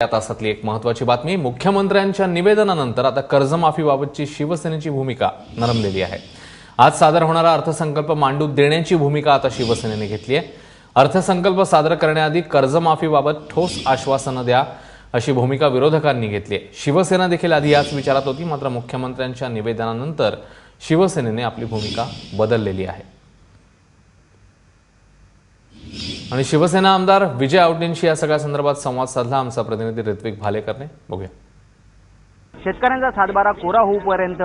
या तासातली एक महत्त्वाची बातमी। मुख्यमंत्र्यांच्या निवेदनानंतर आता कर्जमाफीबाबतची शिवसेनेची भूमिका नरमलेली आहे। आज सादर होणारा अर्थसंकल्प मांडू देण्याची भूमिका आता शिवसेनेने घेतली आहे। अर्थसंकल्प सादर करण्याआधी कर्जमाफीबाबत ठोस आश्वासनं द्या अशी भूमिका विरोधकांनी घेतली आहे। शिवसेना देखील आधी याच विचारात होती, मात्र मुख्यमंत्र्यांच्या निवेदनानंतर शिवसेनेने आपली भूमिका बदललेली आहे। आणि शिवसेना आमदार विजय आवटेंशी या सगळ्या संदर्भात संवाद साधला आमचा प्रतिनिधी ऋत्विक भालेकरने। बघूया। शेतकऱ्यांचा सातबारा कोरा होईपर्यंत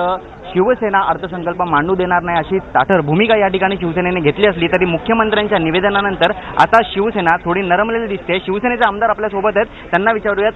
शिवसेना अर्थसंकल्प मांडू देणार नाही अशी ताठर भूमिका या ठिकाणी शिवसेनेने घेतली असली तरी मुख्यमंत्र्यांच्या निवेदनानंतर आता शिवसेना थोडी नरमलेली दिसते। शिवसेनेचे आमदार आपल्या सोबत आहेत, त्यांना विचारूयात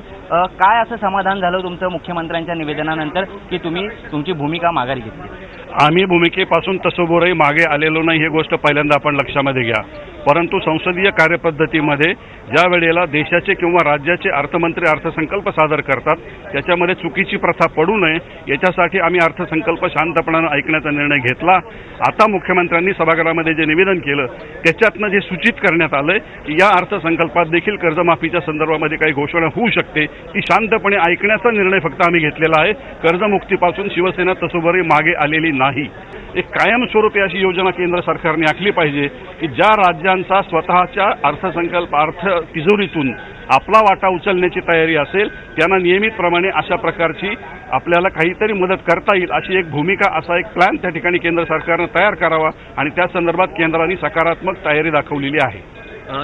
काय असं समाधान झालं तुमचं मुख्यमंत्र्यांच्या निवेदनानंतर की तुम्ही तुमची भूमिका माघारी घेतली? आम्ही भूमिकेपासून तसोबरही मागे आलेलो नाही, ही गोष्ट पहिल्यांदा आपण लक्षामध्ये घ्या। परंतु संसदीय कार्यपद्धतीमध्ये ज्या वेळेला देशाचे किंवा राज्याचे अर्थमंत्री अर्थसंकल्प सादर करतात त्याच्यामध्ये चुकीची प्रथा पडू नये याच्यासाठी आम्ही अर्थसंकल्प शांतपणाने ऐकण्याचा निर्णय घेतला। आता मुख्यमंत्र्यांनी सभागृहामध्ये जे निवेदन केलं त्याच्यातनं जे सूचित करण्यात आलंय की या अर्थसंकल्पात देखील कर्जमाफीच्या संदर्भामध्ये काही घोषणा होऊ शकते, ती शांतपणे ऐकण्याचा निर्णय फक्त आम्ही घेतलेला आहे। कर्जमुक्तीपासून शिवसेना तसोबरही मागे आलेली नाही। एक कायमस्वरूपी अशी योजना केंद्र सरकारने आखली पाहिजे की ज्या राज्यांचा स्वतःच्या अर्थसंकल्प अर्थ तिजोरीतून आपला वाटा उचलण्याची तयारी असेल त्यांना नियमितप्रमाणे अशा प्रकारची आपल्याला काहीतरी मदत करता येईल अशी एक भूमिका, असा एक प्लॅन त्या ठिकाणी केंद्र सरकारने तयार करावा आणि त्या संदर्भात केंद्राने सकारात्मक तयारी दाखवलेली आहे।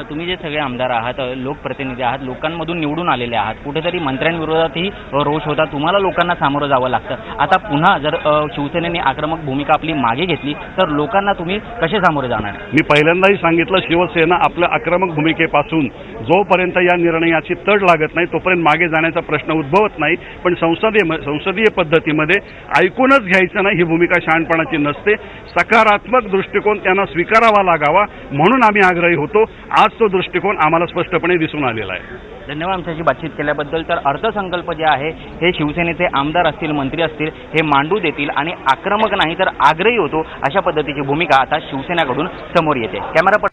तुम्ही जे सगळे आमदार आहात, लोकप्रतिनिधी आहात, लोकांमधून निवडून आलेले आहात, कुठेतरी मंत्र्यांविरोधातही रोष होता, तुम्हाला लोकांना सामोरं जावं लागतं। आता पुन्हा जर शिवसेनेने आक्रमक भूमिका आपली मागे घेतली तर लोकांना तुम्ही कसे सामोरे जाणार? मी पहिल्यांदाही सांगितलं, शिवसेना आपल्या आक्रमक भूमिकेपासून जोपर्यंत या निर्णयाची तड लागत नाही तोपर्यंत मागे जाण्याचा प्रश्न उद्भवत नाही। पण संसदीय पद्धतीमध्ये ऐकूनच घ्यायचं नाही ही भूमिका शहाणपणाची नसते। सकारात्मक दृष्टिकोन त्यांना स्वीकारावा लागावा म्हणून आम्ही आग्रही होतो। आज तो दृष्टिकोन आम्हाला स्पष्टपणे दिसून आलेला आहे। धन्यवाद आमच्याशी बातचीत केल्याबद्दल। तर अर्थसंकल्प जे आहे हे शिवसेनेचे आमदार असतील, मंत्री असतील, हे मांडू देतील आणि आक्रमक नाही तर आग्रही होतो अशा पद्धतीची भूमिका आता शिवसेनेकडून समोर येते। कॅमेरा